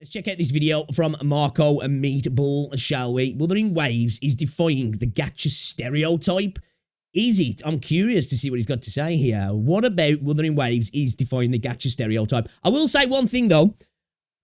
Let's check out this video from Marco and Meatball, shall we? Wuthering Waves is defying the gacha stereotype. Is it? I'm curious to see what he's got to say here. What about Wuthering Waves is defying the gacha stereotype? I will say one thing, though.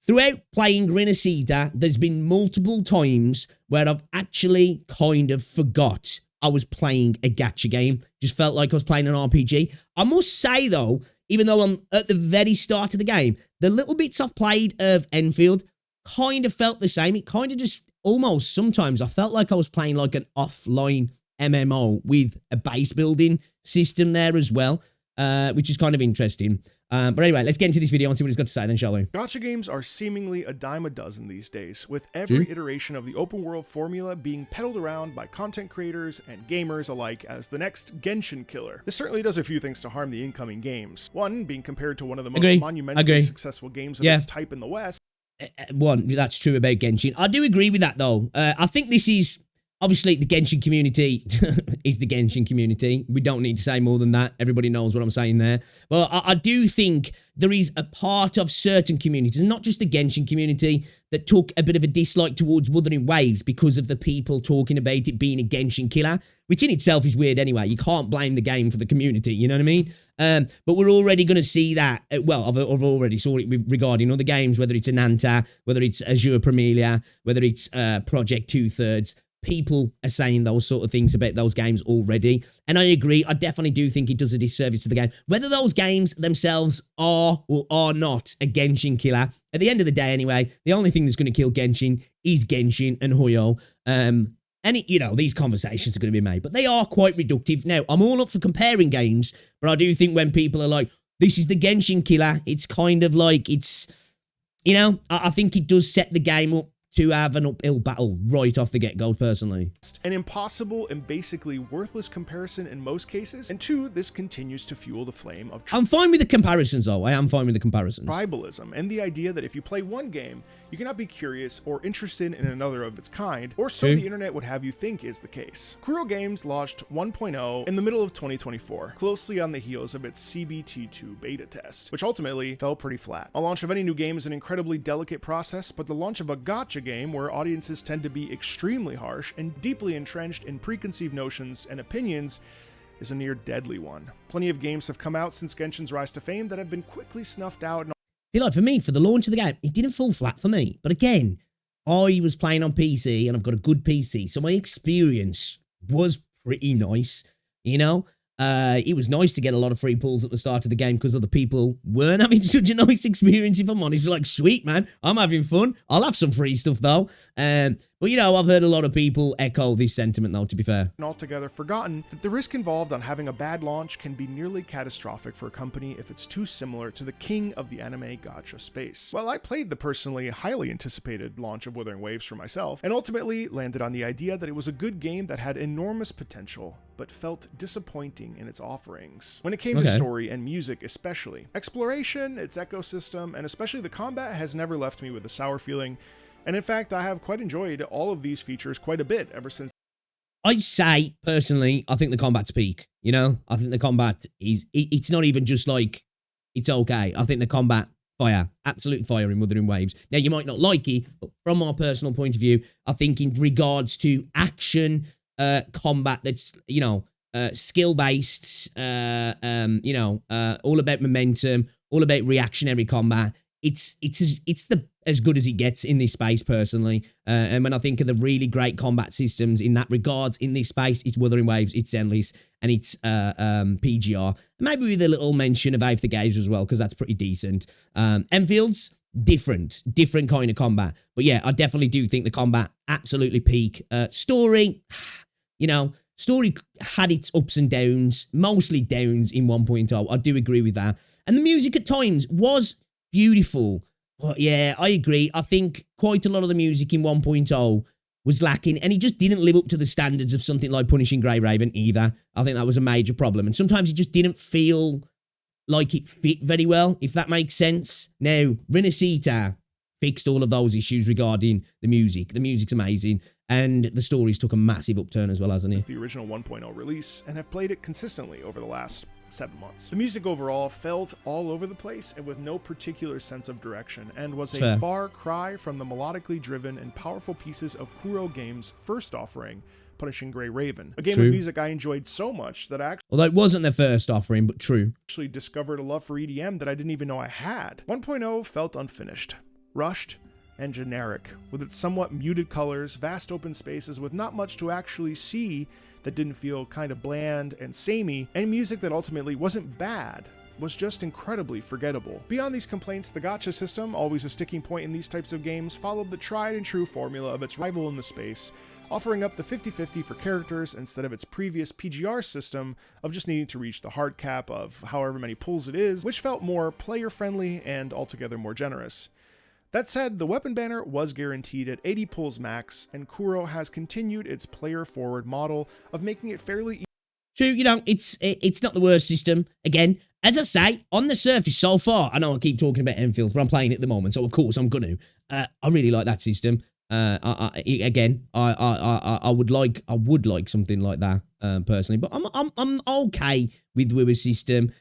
Throughout playing Renacita, there's been multiple times where I've actually kind of forgot I was playing a gacha game. Just felt like I was playing an RPG. I must say, though, even though I'm at the very start of the game, the little bits I've played of Enfield kind of felt the same. It kind of just almost sometimes I felt like I was playing like an offline MMO with a base building system there as well, which is kind of interesting. But anyway, let's get into this video and see what he's got to say then, shall we? Gacha games are seemingly a dime a dozen these days, with every iteration of the open world formula being peddled around by content creators and gamers alike as the next Genshin killer. This certainly does a few things to harm the incoming games. One, being compared to one of the most monumentally successful games of its type in the West. One, that's true about Genshin. I do agree with that, though. I think this is... Obviously, the Genshin community is the Genshin community. We don't need to say more than that. Everybody knows what I'm saying there. But I do think there is a part of certain communities, not just the Genshin community, that took a bit of a dislike towards Wuthering Waves because of the people talking about it being a Genshin killer, which in itself is weird anyway. You can't blame the game for the community, you know what I mean? But we're already going to see that. Well, I've already saw it regarding other games, whether it's Ananta, whether it's Azure Premilia, whether it's Project Two-Thirds. People are saying those sort of things about those games already. And I agree. I definitely do think it does a disservice to the game. Whether those games themselves are or are not a Genshin killer, at the end of the day anyway, the only thing that's going to kill Genshin is Genshin and Hoyo. And, you know, these conversations are going to be made. But they are quite reductive. Now, I'm all up for comparing games. But I do think when people are like, this is the Genshin killer, it's kind of like it's, you know, I think it does set the game up to have an uphill battle right off the get-go, personally. An impossible and basically worthless comparison in most cases, and two, this continues to fuel the flame of I'm fine with the comparisons, though. I am fine with the comparisons. Tribalism, and the idea that if you play one game, you cannot be curious or interested in another of its kind, or so the internet would have you think is the case. Quirrell Games launched 1.0 in the middle of 2024, closely on the heels of its CBT2 beta test, which ultimately fell pretty flat. A launch of any new game is an incredibly delicate process, but the launch of a gacha game where audiences tend to be extremely harsh and deeply entrenched in preconceived notions and opinions is a near deadly one. Plenty of games have come out since Genshin's rise to fame that have been quickly snuffed out. You know, for me, for the launch of the game, it didn't fall flat for me. But again, I was playing on PC and I've got a good PC, so my experience was pretty nice, you know? It was nice to get a lot of free pulls at the start of the game because other people weren't having such a nice experience, if I'm honest. Like, sweet, man, I'm having fun. I'll have some free stuff, though. But, you know, I've heard a lot of people echo this sentiment, though, to be fair. Altogether forgotten that the risk involved on having a bad launch can be nearly catastrophic for a company if it's too similar to the king of the anime gacha space. Well, I played the personally highly anticipated launch of Wuthering Waves for myself, and ultimately landed on the idea that it was a good game that had enormous potential, but felt disappointing in its offerings. When it came to story and music especially. Exploration, its ecosystem, and especially the combat has never left me with a sour feeling, and in fact, I have quite enjoyed all of these features quite a bit ever since. I'd say, personally, I think the combat's peak, you know? I think the combat is, it's not even just like, it's okay. I think the combat, fire, absolute fire in Wuthering Waves. Now, you might not like it, but from my personal point of view, I think in regards to action, combat that's, you know, skill-based, you know, all about momentum, all about reactionary combat. It's as good as it gets in this space, personally. And when I think of the really great combat systems in that regards in this space, it's Wuthering Waves, it's Zenless, and it's PGR. Maybe with a little mention of Aether Gaze as well, because that's pretty decent. Enfield's different kind of combat. But yeah, I definitely do think the combat absolutely peak. Story, you know, story had its ups and downs, mostly downs in 1.0. I do agree with that. And the music at times was beautiful. But yeah, I agree. I think quite a lot of the music in 1.0 was lacking, and it just didn't live up to the standards of something like Punishing Grey Raven either. I think that was a major problem. And sometimes it just didn't feel like it fit very well, if that makes sense. Now, Renacita fixed all of those issues regarding the music. The music's amazing. And the stories took a massive upturn as well, hasn't it? The original 1.0 release, and have played it consistently over the last 7 months. The music overall felt all over the place and with no particular sense of direction, and was a Fair. far cry from the melodically driven and powerful pieces of Kuro Games' first offering, Punishing Grey Raven, a game True. of music I enjoyed so much that I Although it wasn't their first offering, but true. actually discovered a love for EDM that I didn't even know I had. 1.0 felt unfinished, rushed, and generic, with its somewhat muted colors, vast open spaces with not much to actually see that didn't feel kind of bland and samey, and music that ultimately wasn't bad, was just incredibly forgettable. Beyond these complaints, the gacha system, always a sticking point in these types of games, followed the tried and true formula of its rival in the space, offering up the 50-50 for characters instead of its previous PGR system of just needing to reach the hard cap of however many pulls it is, which felt more player-friendly and altogether more generous. That said, the weapon banner was guaranteed at 80 pulls max, and Kuro has continued its player-forward model of making it fairly easy. True, you know, it's not the worst system. Again, as I say, on the surface so far, I know I keep talking about Enfields, but I'm playing it at the moment, so of course I'm gonna. I really like that system. I would like something like that personally, but I'm okay with Wiwa's system.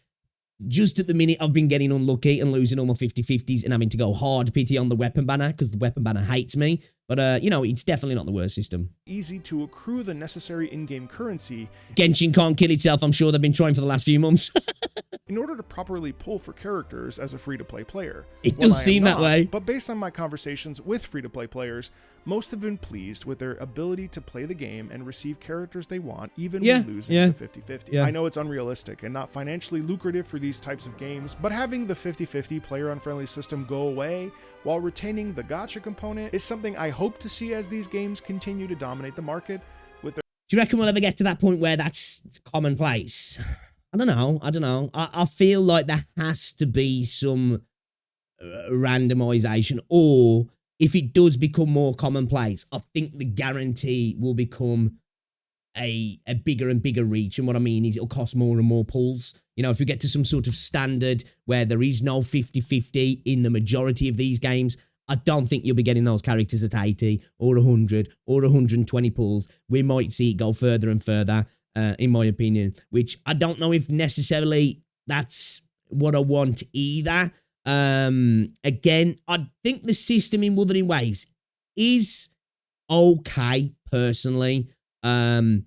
Just at the minute, I've been getting unlucky and losing all my 50-50s and having to go hard pity on the weapon banner because the weapon banner hates me. But, you know, it's definitely not the worst system. Easy to accrue the necessary in-game currency. Genshin can't kill itself. I'm sure they've been trying for the last few months. In order to properly pull for characters as a free-to-play player. It does seem that way. But based on my conversations with free-to-play players, most have been pleased with their ability to play the game and receive characters they want, even when losing the 50-50. I know it's unrealistic and not financially lucrative for these types of games, but having the 50-50 player-unfriendly system go away while retaining the gacha component is something I hope to see as these games continue to dominate the market. With their Do you reckon we'll ever get to that point where that's commonplace? I don't know. I feel like there has to be some randomization, or if it does become more commonplace, I think the guarantee will become a bigger and bigger reach. And what I mean is it'll cost more and more pulls. You know, if we get to some sort of standard where there is no 50-50 in the majority of these games, I don't think you'll be getting those characters at 80 or 100 or 120 pulls. We might see it go further and further. In my opinion, which I don't know if necessarily that's what I want either. Again, I think the system in Wuthering Waves is okay, personally. Well,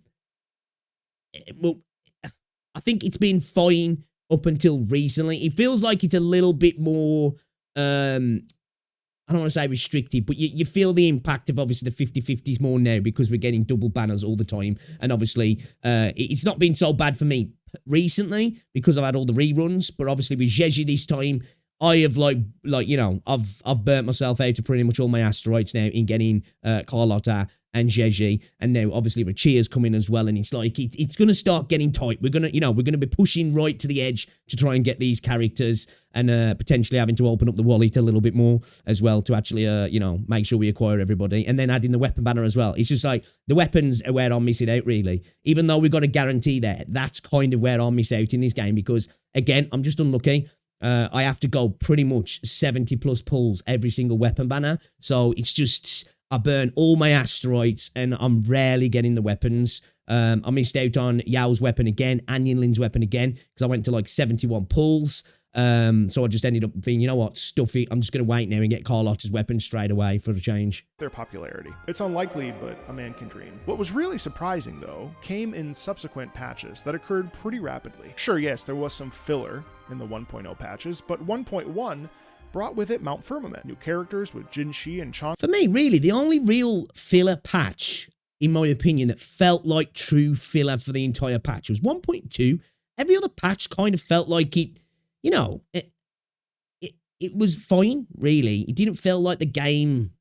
I think it's been fine up until recently. It feels like it's a little bit more, I don't want to say restricted, but you feel the impact of obviously the 50-50s more now because we're getting double banners all the time. And obviously, it's not been so bad for me recently because I've had all the reruns. But obviously with Genshin this time, I have you know, I've burnt myself out to pretty much all my asteroids now in getting Carlotta and Genshin, and now obviously Rachia's coming as well, and it's like it's gonna start getting tight. We're gonna be pushing right to the edge to try and get these characters, and potentially having to open up the wallet a little bit more as well to actually you know, make sure we acquire everybody, and then adding the weapon banner as well. It's just like the weapons are where I'm missing out really. Even though we've got a guarantee there, that's kind of where I'll miss out in this game because again, I'm just unlucky. I have to go pretty much 70 plus pulls every single weapon banner. So it's just, I burn all my asteroids and I'm rarely getting the weapons. I missed out on Yao's weapon again and Yinlin's weapon again because I went to like 71 pulls. So I just ended up being, you know what, stuff it. I'm just going to wait now and get Carlotta's weapon straight away for a change. Their popularity. It's unlikely, but a man can dream. What was really surprising, though, came in subsequent patches that occurred pretty rapidly. Sure, yes, there was some filler in the 1.0 patches, but 1.1 brought with it Mount Firmament, new characters with Jinshi and Chong. For me, really, the only real filler patch, in my opinion, that felt like true filler for the entire patch was 1.2. Every other patch kind of felt like it, you know, it was fine, really. It didn't feel like the game.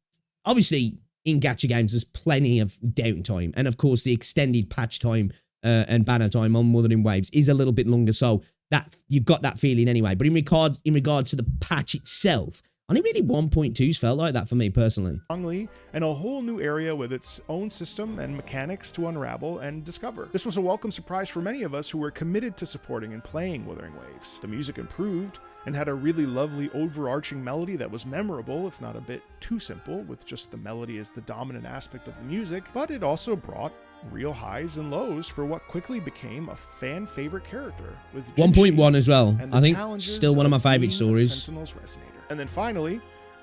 Obviously, in gacha games, there's plenty of downtime. And of course, the extended patch time and banner time on Wuthering Waves is a little bit longer. So that you've got that feeling anyway. But in regards to the patch itself, only really 1.2s felt like that for me personally. And a whole new area with its own system and mechanics to unravel and discover. This was a welcome surprise for many of us who were committed to supporting and playing Wuthering Waves. The music improved and had a really lovely overarching melody that was memorable, if not a bit too simple, with just the melody as the dominant aspect of the music, but it also brought real highs and lows for what quickly became a fan favorite character with 1.1 as well. and the I think challenges still one of my of favorite being a stories. Sentinel's resonator. And then finally,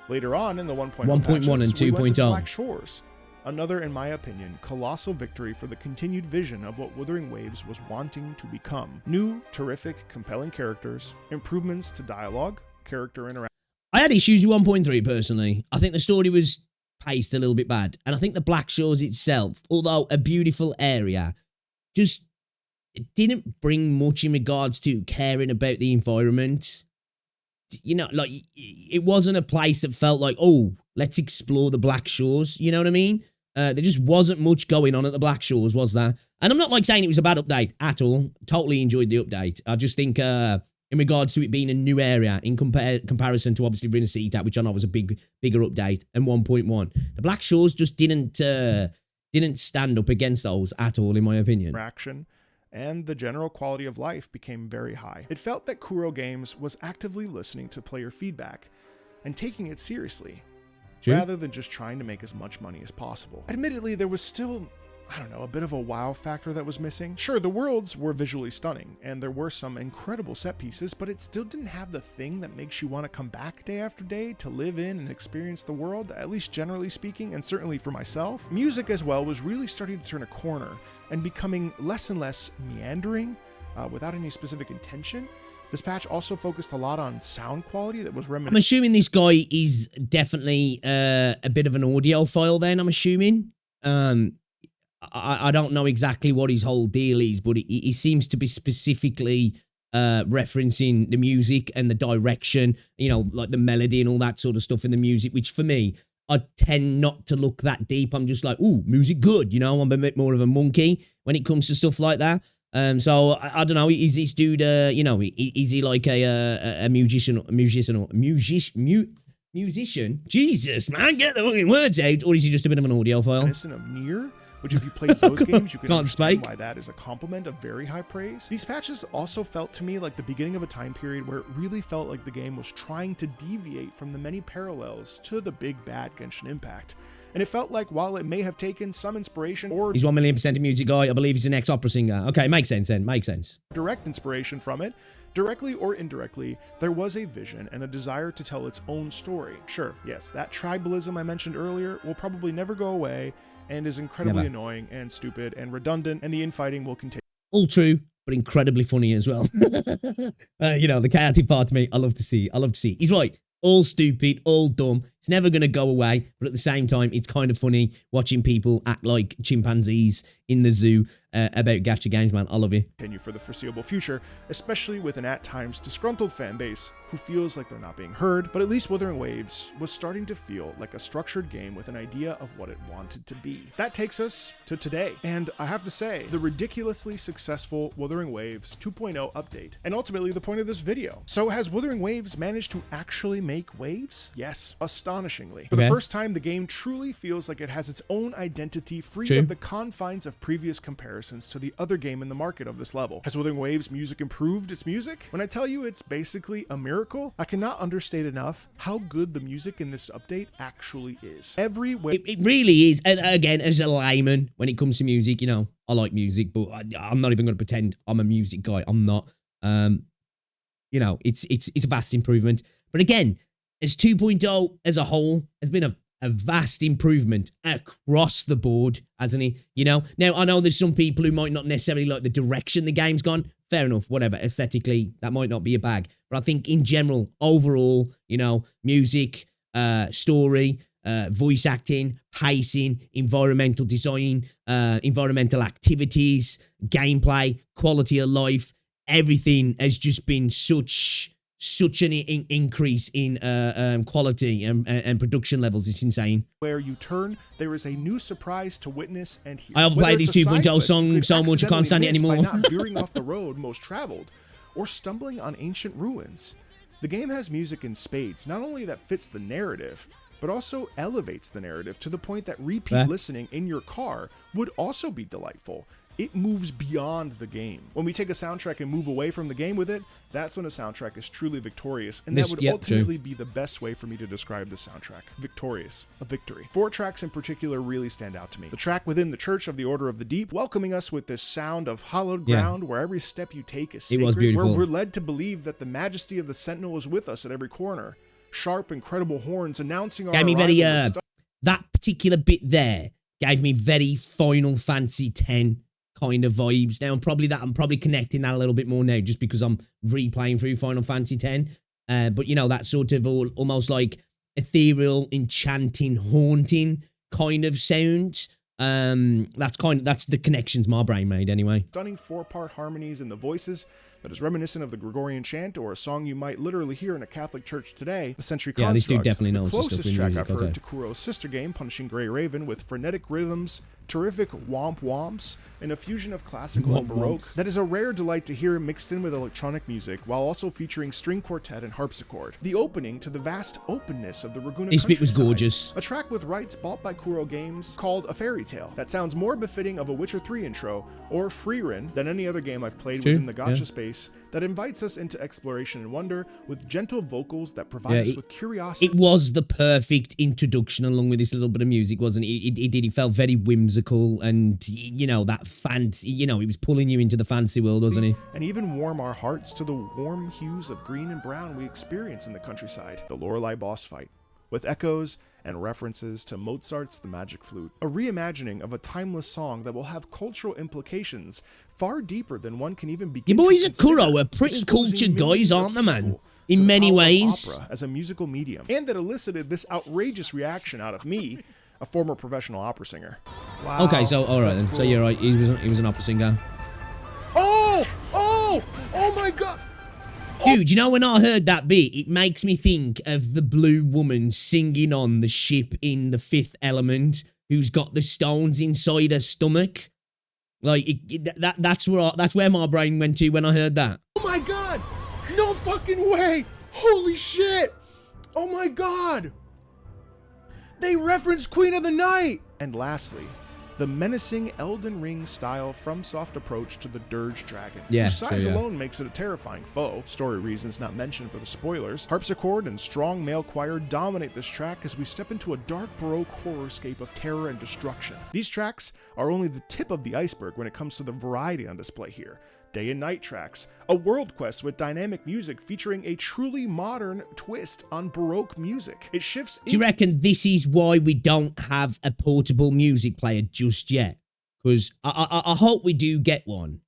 later on in the 1.1 1.1 patches, and we went to 2.0. Black Shores. Another, in my opinion, colossal victory for the continued vision of what Wuthering Waves was wanting to become. New, terrific, compelling characters, improvements to dialogue, character interaction. I had issues with 1.3 personally. I think the story was paced a little bit bad. And I think the Black Shores itself, although a beautiful area, just it didn't bring much in regards to caring about the environment. You know, like, it wasn't a place that felt like, oh, let's explore the Black Shores. You know what I mean? There just wasn't much going on at the Black Shores, was there? And I'm not like saying it was a bad update at all. Totally enjoyed the update. I just think in regards to it being a new area in comparison to obviously Rin of Seatat, which I know was a bigger update, and 1.1. The Black Shores just didn't stand up against those at all, in my opinion. And the general quality of life became very high. It felt that Kuro Games was actively listening to player feedback and taking it seriously, rather than just trying to make as much money as possible. Admittedly, there was still, I don't know, a bit of a wow factor that was missing. Sure, the worlds were visually stunning, and there were some incredible set pieces, but it still didn't have the thing that makes you want to come back day after day to live in and experience the world, at least generally speaking, and certainly for myself. Music as well was really starting to turn a corner and becoming less and less meandering, without any specific intention. This patch also focused a lot on sound quality that was reminiscent. I'm assuming this guy is definitely a bit of an audiophile then, I'm assuming. I don't know exactly what his whole deal is, but he seems to be specifically referencing the music and the direction, you know, like the melody and all that sort of stuff in the music, which for me, I tend not to look that deep. I'm just like, ooh, music good, you know, I'm a bit more of a monkey when it comes to stuff like that. So I don't know. Is this dude, you know, is he like a musician? Jesus, man, get the fucking words out. Or is he just a bit of an audiophile? Of Nier, which if you played those games, you can Can't understand speak. why that is a compliment of very high praise. These patches also felt to me like the beginning of a time period where it really felt like the game was trying to deviate from the many parallels to the big bad Genshin Impact. And it felt like while it may have taken some inspiration or he's 1,000,000% a music guy. I believe he's an ex-opera singer. Okay, makes sense then. Makes sense. direct inspiration from it, directly or indirectly, there was a vision and a desire to tell its own story. Sure, yes, that tribalism I mentioned earlier will probably never go away and is incredibly annoying and stupid and redundant, and the infighting will continue. All true, but incredibly funny as well. You know, the chaotic part of me, I love to see. He's right. All stupid, all dumb. It's never going to go away. But at the same time, it's kind of funny watching people act like chimpanzees in the zoo about gacha games, man. I love you. Continue for the foreseeable future, especially with an at times disgruntled fan base who feels like they're not being heard. But at least Wuthering Waves was starting to feel like a structured game with an idea of what it wanted to be. That takes us to today. And I have to say, the ridiculously successful Wuthering Waves 2.0 update, and ultimately the point of this video. So has Wuthering Waves managed to actually make waves? Yes, astonishingly. For the first time, the game truly feels like it has its own identity, free of the confines of previous comparisons to the other game in the market of this level. Has Wuthering Waves music improved its music? When I tell you it's basically a miracle, I cannot understate enough how good the music in this update actually is. Every way It really is. And again, as a layman, when it comes to music, you know, I like music, but I'm not even going to pretend I'm a music guy. I'm not. You know, it's a vast improvement. But again, as 2.0 as a whole has been a vast improvement across the board, hasn't he? You know, now I know there's some people who might not necessarily like the direction the game's gone. Fair enough, whatever. Aesthetically, that might not be a bag. But I think in general, overall, you know, music, story, voice acting, pacing, environmental design, environmental activities, gameplay, quality of life, everything has just been such an increase in quality and production levels. It's insane. Where you turn, there is a new surprise to witness and hear. I have played this 2.0 song so much I can't stand it anymore. By not veering off the road most traveled or stumbling on ancient ruins. The game has music in spades, not only that fits the narrative, but also elevates the narrative to the point that repeat listening in your car would also be delightful. it moves beyond the game. When we take a soundtrack and move away from the game with it, that's when a soundtrack is truly victorious, and that would ultimately be the best way for me to describe the soundtrack. Victorious. A victory. 4 tracks in particular really stand out to me. The track Within the Church of the Order of the Deep, welcoming us with this sound of hallowed ground where every step you take is sacred, it was beautiful. where we're led to believe that the majesty of the Sentinel is with us at every corner. Sharp, incredible horns announcing our arrival. That particular bit there gave me very Final Fantasy X kind of vibes. Now, I'm probably connecting that a little bit more now just because I'm replaying through Final Fantasy X. But, you know, that sort of almost like ethereal, enchanting, haunting kind of sound. That's the connections my brain made anyway. Stunning 4-part harmonies in the voices that is reminiscent of the Gregorian chant or a song you might literally hear in a Catholic church today. The Century Construct. Yeah, this dude definitely knows the stuff closest in track music. I've heard to Kuro's sister game, Punishing Grey Raven, with frenetic rhythms, terrific womp-womps, and a fusion of classical and baroque that is a rare delight to hear mixed in with electronic music, while also featuring string quartet and harpsichord. The opening to the vast openness of the Raguna This bit was countryside. gorgeous. A track with rights bought by Kuro Games called A Fairy Tale that sounds more befitting of a Witcher 3 intro or Freerun than any other game I've played within the gacha space, that invites us into exploration and wonder with gentle vocals that provide us with curiosity. It was the perfect introduction along with this little bit of music, wasn't it? It felt very whimsical and, you know, that fancy, you know, it was pulling you into the fantasy world, wasn't it? And even warm our hearts to the warm hues of green and brown we experience in the countryside. The Lorelei boss fight, with echoes and references to Mozart's The Magic Flute. A reimagining of a timeless song that will have cultural implications far deeper than one can even begin. You boys to at Kuro are pretty cultured guys, aren't they, man? In many ways. Opera as a musical medium, and that elicited this outrageous reaction out of me, a former professional opera singer. Wow. Okay, so all right then. Cool. So you're right. He was an opera singer. Oh my God. Dude, you know, when I heard that bit, it makes me think of the blue woman singing on the ship in The Fifth Element, who's got the stones inside her stomach. Like, that's where my brain went to when I heard that. Oh my God! No fucking way! Holy shit! Oh my God! They referenced Queen of the Night! And lastly, the menacing Elden Ring style FromSoft approach to the Dirge Dragon. Yeah, whose size alone makes it a terrifying foe. Story reasons not mentioned for the spoilers. Harpsichord and strong male choir dominate this track as we step into a dark Baroque horrorscape of terror and destruction. These tracks are only the tip of the iceberg when it comes to the variety on display here. Day and night tracks, a world quest with dynamic music featuring a truly modern twist on Baroque music. It shifts. Do you reckon this is why we don't have a portable music player just yet? Because I hope we do get one.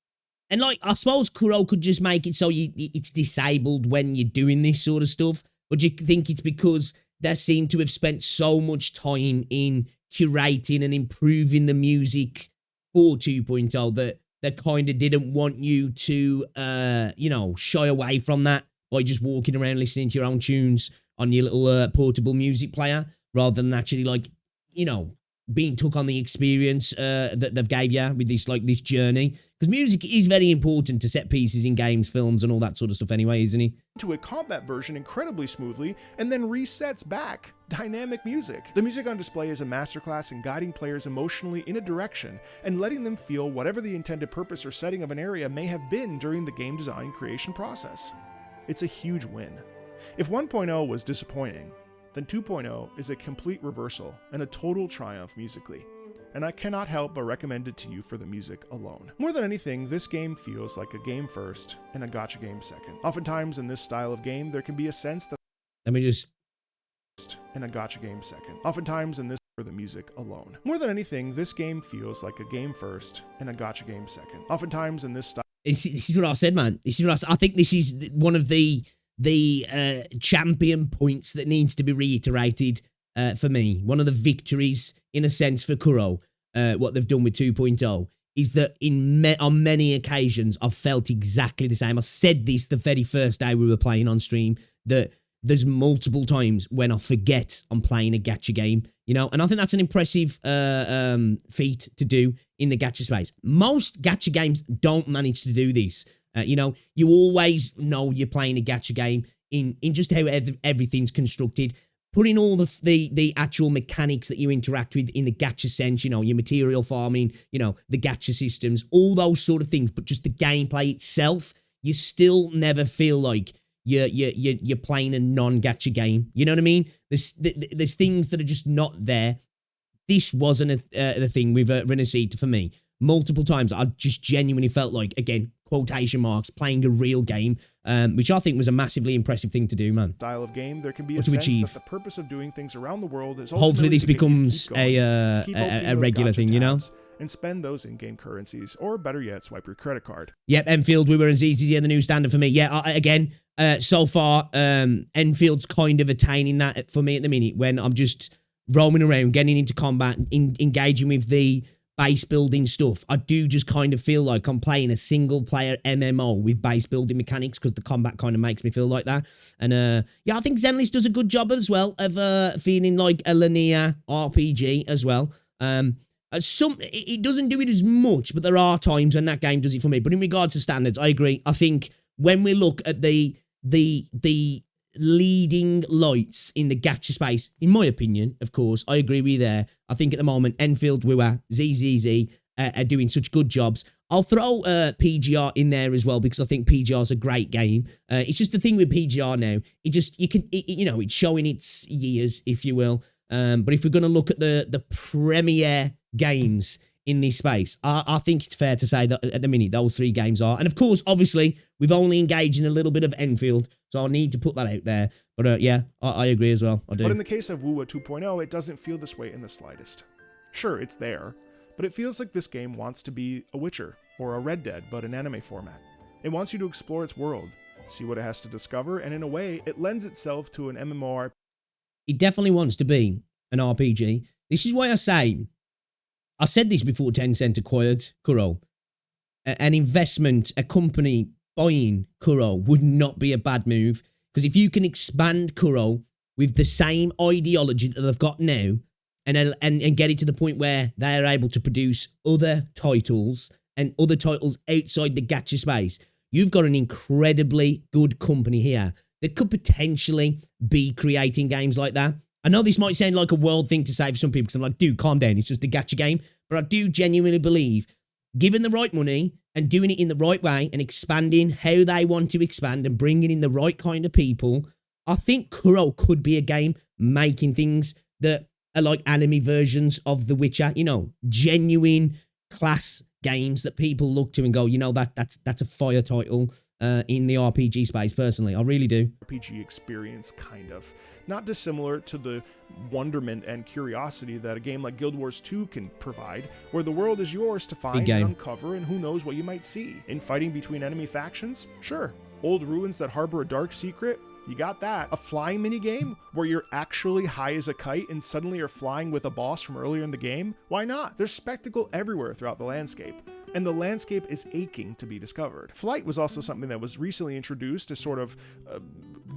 And like, I suppose Kuro could just make it so it's disabled when you're doing this sort of stuff. Or do you think it's because they seem to have spent so much time in curating and improving the music for 2.0 that they kind of didn't want you to, you know, shy away from that by just walking around listening to your own tunes on your little portable music player, rather than actually, like, you know, being took on the experience that they've gave you with this journey. Because music is very important to set pieces in games, films, and all that sort of stuff anyway, isn't it? To a combat version incredibly smoothly, and then resets back. Dynamic music. The music on display is a masterclass in guiding players emotionally in a direction and letting them feel whatever the intended purpose or setting of an area may have been during the game design creation process. It's a huge win. If 1.0 was disappointing, then 2.0 is a complete reversal and a total triumph musically. And I cannot help but recommend it to you for the music alone. More than anything, this game feels like a game first and a gacha game second. Oftentimes in this style of game, there can be a sense that Let me just... and a gacha game second. Oftentimes in this for the music alone. More than anything, this game feels like a game first and a gacha game second. Oftentimes in this style... This is what I said, man. This is what I think this is one of the champion points that needs to be reiterated for me. One of the victories, in a sense, for Kuro, what they've done with 2.0, is that on many occasions, I've felt exactly the same. I said this the very first day we were playing on stream, that there's multiple times when I forget I'm playing a gacha game, you know, and I think that's an impressive feat to do in the gacha space. Most gacha games don't manage to do this. You know, you always know you're playing a gacha game in just how everything's constructed. putting all the actual mechanics that you interact with in the gacha sense, you know, your material farming, you know, the gacha systems, all those sort of things, but just the gameplay itself, you still never feel like you're playing a non-gacha game. You know what I mean? There's things that are just not there. This wasn't the thing with Renacita for me. Multiple times, I just genuinely felt like, again, quotation marks, playing a real game, which I think was a massively impressive thing to do, man. Style of game, there can be Or a to sense achieve. that the purpose of doing things around the world is Hopefully this ultimately to continue becomes to keep going, keep opening a those regular gacha thing, you know? tabs, and spend those in-game currencies, or better yet, swipe your credit card. Yep, Enfield, we were as easy as the new standard for me. Yeah, again, so far, Enfield's kind of attaining that for me at the minute when I'm just roaming around, getting into combat, engaging with the base building stuff. I do just kind of feel like I'm playing a single player MMO with base building mechanics because the combat kind of makes me feel like that. And yeah, I think Zenless does a good job as well of feeling like a linear RPG as well. It doesn't do it as much, but there are times when that game does it for me. But in regards to standards, I agree. I think when we look at the leading lights in the gacha space, in my opinion, of course, I agree with you there. I think at the moment, Enfield, Wua, ZZZ are doing such good jobs. I'll throw PGR in there as well because I think PGR is a great game. It's just the thing with PGR now. It's showing its years, if you will. But if we're going to look at the premier games in this space, I think it's fair to say that at the minute, those 3 games are. And of course, obviously, we've only engaged in a little bit of Enfield, so I'll need to put that out there. But yeah, I agree as well. I do. But in the case of Wuwa 2.0, it doesn't feel this way in the slightest. Sure, it's there, but it feels like this game wants to be a Witcher or a Red Dead, but in anime format. It wants you to explore its world, see what it has to discover, and in a way, it lends itself to an MMORPG. It definitely wants to be an RPG. This is why I say, I said this before Tencent acquired Kuro. An investment, a company buying Kuro would not be a bad move. Because if you can expand Kuro with the same ideology that they've got now and get it to the point where they're able to produce other titles and other titles outside the gacha space, you've got an incredibly good company here that could potentially be creating games like that. I know this might sound like a world thing to say for some people because I'm like, dude, calm down. It's just a gacha game. But I do genuinely believe, given the right money and doing it in the right way and expanding how they want to expand and bringing in the right kind of people, I think Kuro could be a game making things that are like anime versions of The Witcher, you know, genuine class games that people look to and go, you know, that's a fire title in the RPG space, personally. I really do. RPG experience, kind of. Not dissimilar to the wonderment and curiosity that a game like Guild Wars 2 can provide, where the world is yours to find and uncover, and who knows what you might see. In fighting between enemy factions? Sure. Old ruins that harbor a dark secret? You got that. A flying minigame where you're actually high as a kite and suddenly you're flying with a boss from earlier in the game? Why not? There's spectacle everywhere throughout the landscape, and the landscape is aching to be discovered. Flight was also something that was recently introduced as sort of a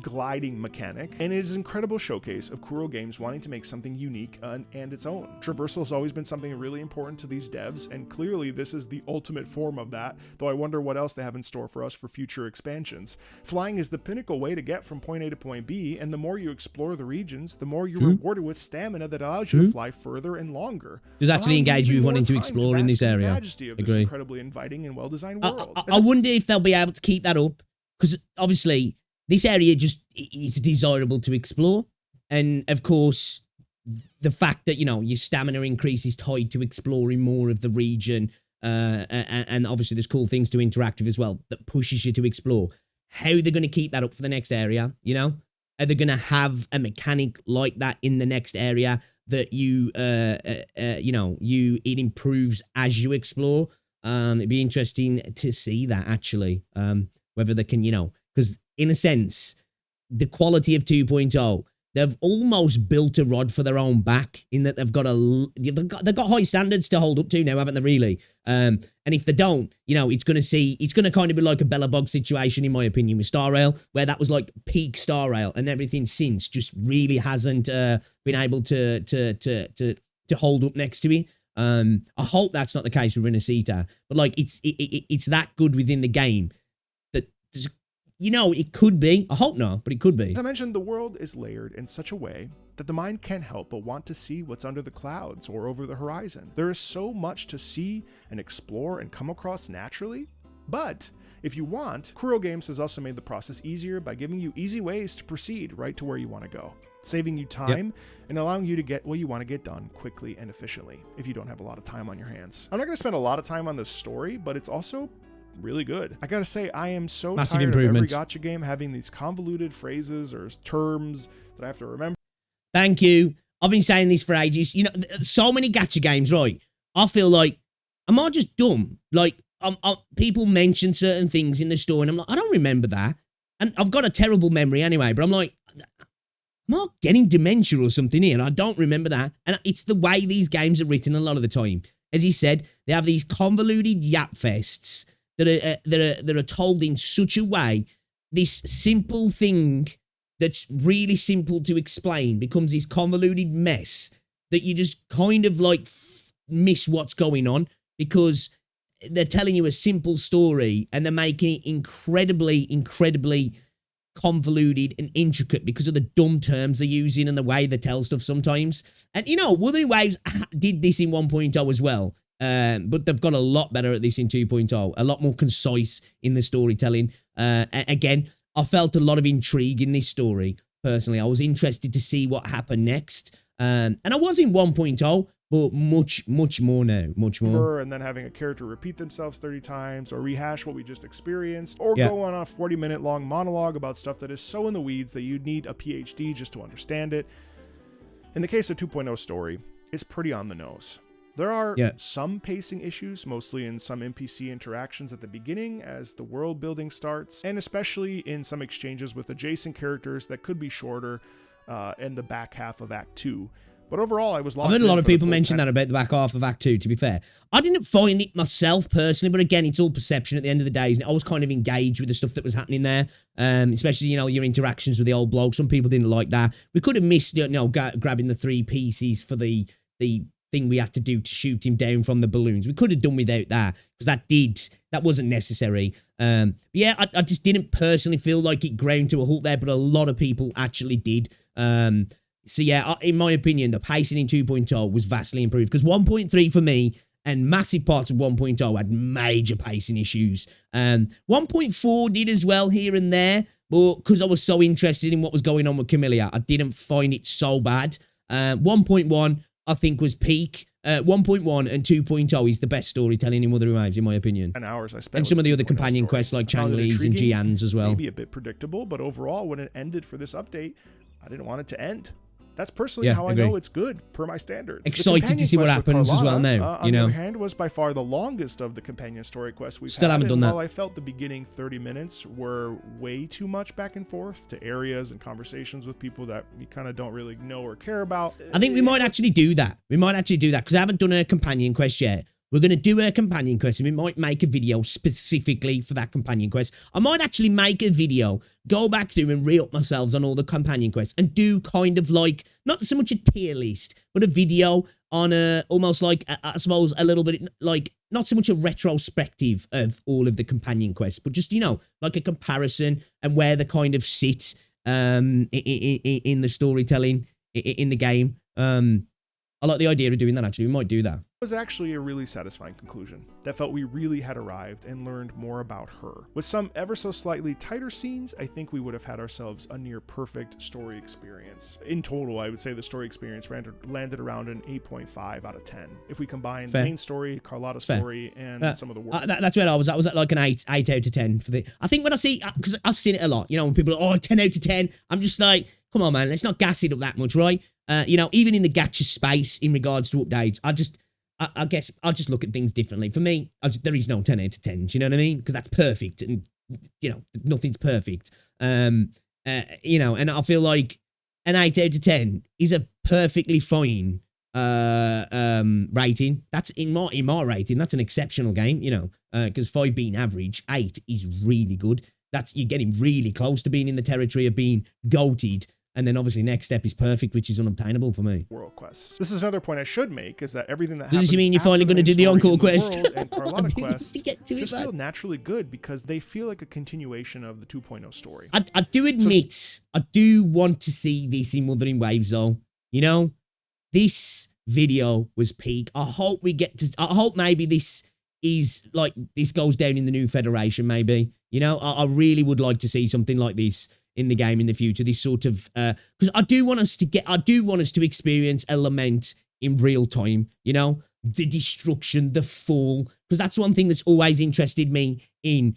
gliding mechanic, and it is an incredible showcase of Kuro Games wanting to make something unique and its own. Traversal has always been something really important to these devs, and clearly this is the ultimate form of that, though I wonder what else they have in store for us for future expansions. Flying is the pinnacle way to get from point A to point B, and the more you explore the regions, the more you're rewarded with stamina that allows you to fly further and longer. Does actually engage you with wanting to explore in this area. Agree. Incredibly inviting and well-designed world. I wonder if they'll be able to keep that up, because obviously this area just is desirable to explore, and of course the fact that, you know, your stamina increase is tied to exploring more of the region, and obviously there's cool things to interact with as well that pushes you to explore. How they're going to keep that up for the next area, you know? Are they going to have a mechanic like that in the next area that it improves as you explore? It'd be interesting to see that, actually, whether they can, you know, because in a sense, the quality of 2.0, they've almost built a rod for their own back in that they've got high standards to hold up to now, haven't they, really? And if they don't, you know, it's going to kind of be like a Bellabog situation, in my opinion, with Star Rail, where that was like peak Star Rail, and everything since just really hasn't been able to hold up next to it. I hope that's not the case with Renacita, but like it's that good within the game that, you know, it could be. I hope not, but it could be. As I mentioned, the world is layered in such a way that the mind can't help but want to see what's under the clouds or over the horizon. There is so much to see and explore and come across naturally. But if you want, Kuro Games has also made the process easier by giving you easy ways to proceed right to where you want to go, saving you time and allowing you to get what you want to get done quickly and efficiently if you don't have a lot of time on your hands. I'm not going to spend a lot of time on this story, but it's also really good. I gotta say, I am so tired of every gacha game having these convoluted phrases or terms that I have to remember. Thank you. I've been saying this for ages. You know, so many gacha games, right? I feel like, am I just dumb? Like, people mention certain things in the story, and I'm like, I don't remember that. And I've got a terrible memory anyway, but I'm like, am I getting dementia or something here? And I don't remember that. And it's the way these games are written a lot of the time. As he said, they have these convoluted yap fests that are told in such a way, this simple thing that's really simple to explain becomes this convoluted mess that you just kind of like miss what's going on, because they're telling you a simple story and they're making it incredibly convoluted and intricate because of the dumb terms they're using and the way they tell stuff sometimes. And you know, Wuthering Waves did this in 1.0 as well. But they've got a lot better at this in 2.0, a lot more concise in the storytelling. Again, I felt a lot of intrigue in this story, personally. I was interested to see what happened next. And I was in 1.0, but much more now, much more. And then having a character repeat themselves 30 times or rehash what we just experienced, or go on a 40-minute long monologue about stuff that is so in the weeds that you'd need a PhD just to understand it. In the case of 2.0 story, it's pretty on the nose. There are some pacing issues, mostly in some NPC interactions at the beginning as the world building starts, and especially in some exchanges with adjacent characters that could be shorter in the back half of Act 2. But overall, I was lost. I've heard a lot of people mention that about the back half of Act 2, to be fair. I didn't find it myself personally, but again, it's all perception at the end of the day. I was kind of engaged with the stuff that was happening there, especially, you know, your interactions with the old bloke. Some people didn't like that. We could have missed, you know, grabbing the 3 pieces for the thing we had to do to shoot him down from the balloons. We could have done without that, because that wasn't necessary. Yeah, I just didn't personally feel like it ground to a halt there, but a lot of people actually did. So yeah, in my opinion, the pacing in 2.0 was vastly improved, because 1.3 for me and massive parts of 1.0 had major pacing issues. 1.4 did as well here and there, but because I was so interested in what was going on with Camellia, I didn't find it so bad. 1.1 I think was peak. 1.1 and 2.0 is the best storytelling in Wuthering Waves, in my opinion. And hours I spent. And some of the other companion quests like Changli's and Jian's as well. Maybe a bit predictable, but overall, when it ended for this update, I didn't want it to end. That's personally how I know it's good, per my standards. Excited to see what happens as well now, on the other hand, was by far the longest of the companion story quests we've Still haven't done that. While I felt the beginning 30 minutes were way too much back and forth to areas and conversations with people that you kind of don't really know or care about. I think we might actually do that. Because I haven't done a companion quest yet. We're going to do a companion quest, and we might make a video specifically for that companion quest. I might actually make a video, go back through and re-up myself on all the companion quests, and do kind of like, not so much a tier list, but a video on almost like, I suppose, a little bit like, not so much a retrospective of all of the companion quests, but just, you know, like a comparison and where they kind of sit in the storytelling in the game. I like the idea of doing that, actually. We might do that. It was actually a really satisfying conclusion that felt we really had arrived and learned more about her. With some ever so slightly tighter scenes, I think we would have had ourselves a near perfect story experience. In total, I would say the story experience landed around an 8.5 out of 10. If we combine the main story, Carlotta's story, and some of the work. That's where I was at like an 8 out of 10 for the. I think when I see, because I've seen it a lot, you know, when people are 10 out of 10, I'm just like, come on, man, let's not gas it up that much, right? You know, even in the gacha space in regards to updates, I guess I'll just look at things differently. For me, there is no 10 out of 10, you know what I mean? Because that's perfect, and, you know, nothing's perfect. You know, and I feel like an 8 out of 10 is a perfectly fine rating. That's in my rating, that's an exceptional game, you know, because 5 being average, 8 is really good. You're getting really close to being in the territory of being goated. And then obviously next step is perfect, which is unobtainable for me. World quests. This is another point I should make, is that everything that Does happens this mean you're after finally the going to main do the story encore in the quest? world and Carlotta I do need quests to get to it, just man. feel naturally good because they feel like a continuation of the 2.0 story. I do admit, I do want to see this in Wuthering Waves, though. You know, this video was peak. I hope we get to. I hope maybe this is like this goes down in the new Federation. Maybe, you know, I really would like to see something like this in the game in the future. This sort of because I do want us to experience a lament in real time. You know, the destruction, the fall, because that's one thing that's always interested me in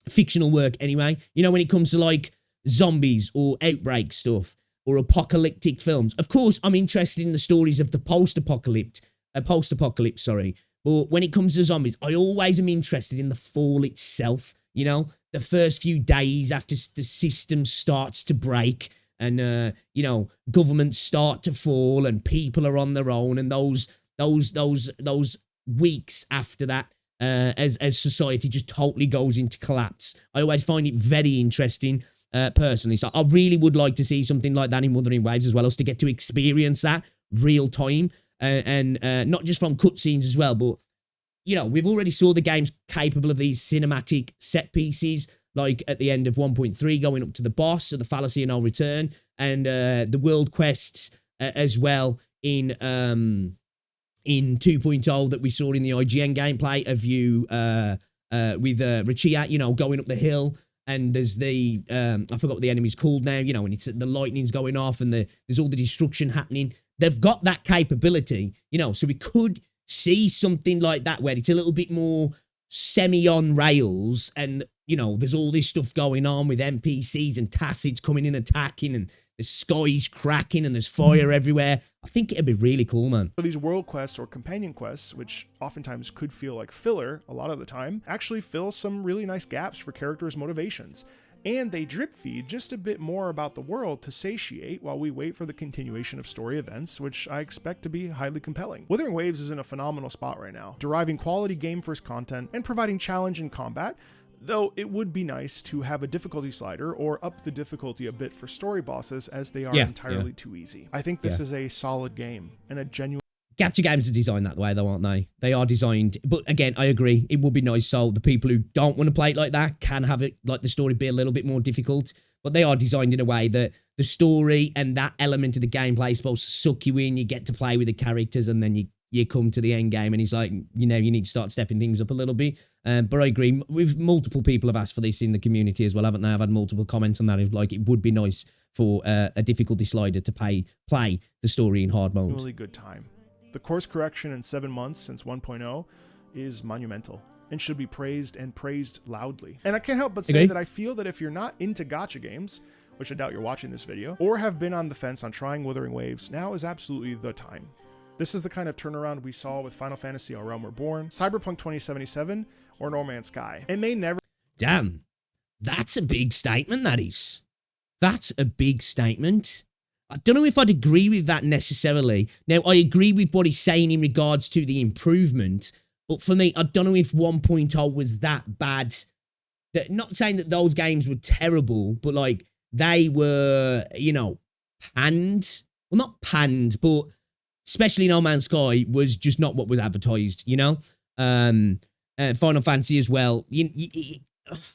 fictional work. Anyway, you know, when it comes to like zombies or outbreak stuff or apocalyptic films. Of course, I'm interested in the stories of the post-apocalypse, sorry. But when it comes to zombies, I always am interested in the fall itself, you know, the first few days after the system starts to break and, you know, governments start to fall and people are on their own, and those weeks after that, as society just totally goes into collapse. I always find it very interesting. Personally, so I really would like to see something like that in Wuthering Waves as well, as to get to experience that real time and not just from cutscenes as well, but you know, we've already saw the game's capable of these cinematic set pieces, like at the end of 1.3 going up to the boss, so the Fallacy of No Return, and the world quests as well in 2.0 that we saw in the IGN gameplay of you with Rachia, you know, going up the hill. And there's the, I forgot what the enemy's called now, you know, and it's the lightning's going off and there's all the destruction happening. They've got that capability, you know, so we could see something like that where it's a little bit more semi-on rails and, you know, there's all this stuff going on with NPCs and Tacids coming in attacking and the sky's cracking and there's fire everywhere. I think it'd be really cool, man. So these world quests or companion quests, which oftentimes could feel like filler a lot of the time, actually fill some really nice gaps for characters' motivations. And they drip feed just a bit more about the world to satiate while we wait for the continuation of story events, which I expect to be highly compelling. Wuthering Waves is in a phenomenal spot right now, deriving quality game-first content and providing challenge in combat, though it would be nice to have a difficulty slider or up the difficulty a bit for story bosses, as they are entirely too easy. I think this is a solid game and a genuine... Gacha games are designed that way though, aren't they? They are designed, but again, I agree, it would be nice so the people who don't want to play it like that can have it, like the story be a little bit more difficult, but they are designed in a way that the story and that element of the gameplay is supposed to suck you in, you get to play with the characters, and then you come to the end game and he's like, you know, you need to start stepping things up a little bit. But I agree, with multiple people have asked for this in the community as well, haven't they? I've had multiple comments on that. Like, it would be nice for a difficulty slider to play the story in hard mode. Really good time. The course correction in 7 months since 1.0 is monumental and should be praised, and praised loudly. And I can't help but say that I feel that if you're not into gacha games, which I doubt you're watching this video, or have been on the fence on trying Wuthering Waves, now is absolutely the time. This is the kind of turnaround we saw with Final Fantasy: A Realm Reborn, Cyberpunk 2077, or No Man's Sky. It may never... Damn, that's a big statement, that is. That's a big statement. I don't know if I'd agree with that necessarily. Now, I agree with what he's saying in regards to the improvement, but for me, I don't know if 1.0 was that bad. Not saying that those games were terrible, but like, they were, you know, panned. Well, not panned, but especially No Man's Sky was just not what was advertised, you know? Final Fantasy as well. I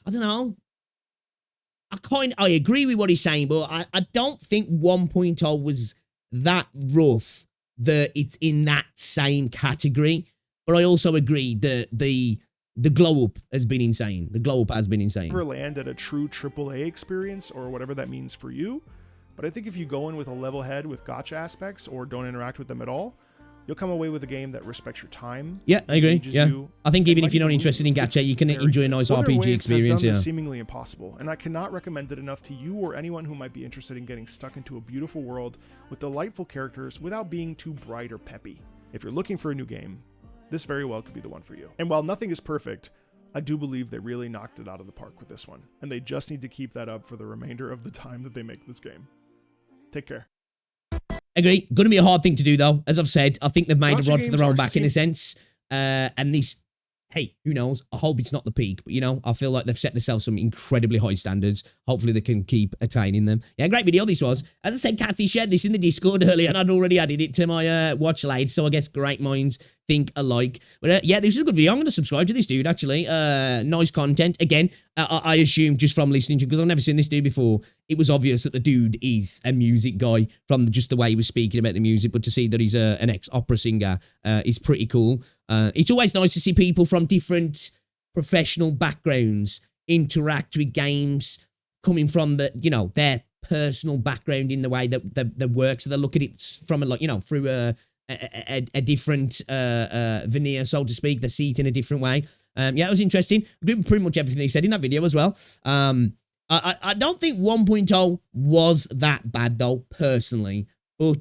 don't know. I agree with what he's saying, but I don't think 1.0 was that rough that it's in that same category. But I also agree that the glow up has been insane. The glow up has been insane. Never land at a true AAA experience, or whatever that means for you. But I think if you go in with a level head with gacha aspects or don't interact with them at all, you'll come away with a game that respects your time. Yeah, I agree. Yeah, I think even if you're not you interested in gacha, you can enjoy a nice RPG experience. Yeah, seemingly impossible, and I cannot recommend it enough to you or anyone who might be interested in getting stuck into a beautiful world with delightful characters without being too bright or peppy. If you're looking for a new game, this very well could be the one for you. And while nothing is perfect, I do believe they really knocked it out of the park with this one, and they just need to keep that up for the remainder of the time that they make this game. Take care. Agree. Going to be a hard thing to do, though. As I've said, I think they've made a rod for their own back in a sense. And this hey, who knows? I hope it's not the peak, but, you know, I feel like they've set themselves some incredibly high standards. Hopefully they can keep attaining them. Yeah, great video this was. As I said, Kathy shared this in the Discord earlier, and I'd already added it to my watch late, so I guess great minds think alike. But yeah, this is a good video. I'm going to subscribe to this dude, actually. Nice content. Again, I assume just from listening to, because I've never seen this dude before, it was obvious that the dude is a music guy from just the way he was speaking about the music, but to see that he's an ex-opera singer is pretty cool. It's always nice to see people from different professional backgrounds interact with games coming from the, you know, their personal background in the way that they work. So they look at it from a, like, you know, through a different veneer, so to speak. They see it in a different way. Yeah, it was interesting. Agree with pretty much everything he said in that video as well. I don't think 1.0 was that bad though, personally, but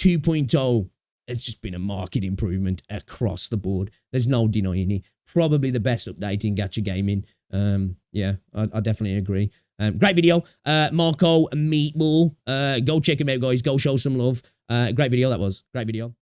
2.0 has just been a market improvement across the board. There's no denying it. Probably the best update in Gacha gaming. Yeah, I definitely agree. Great video. Marco Meatball. Go check him out, guys. Go show some love. Great video that was. Great video.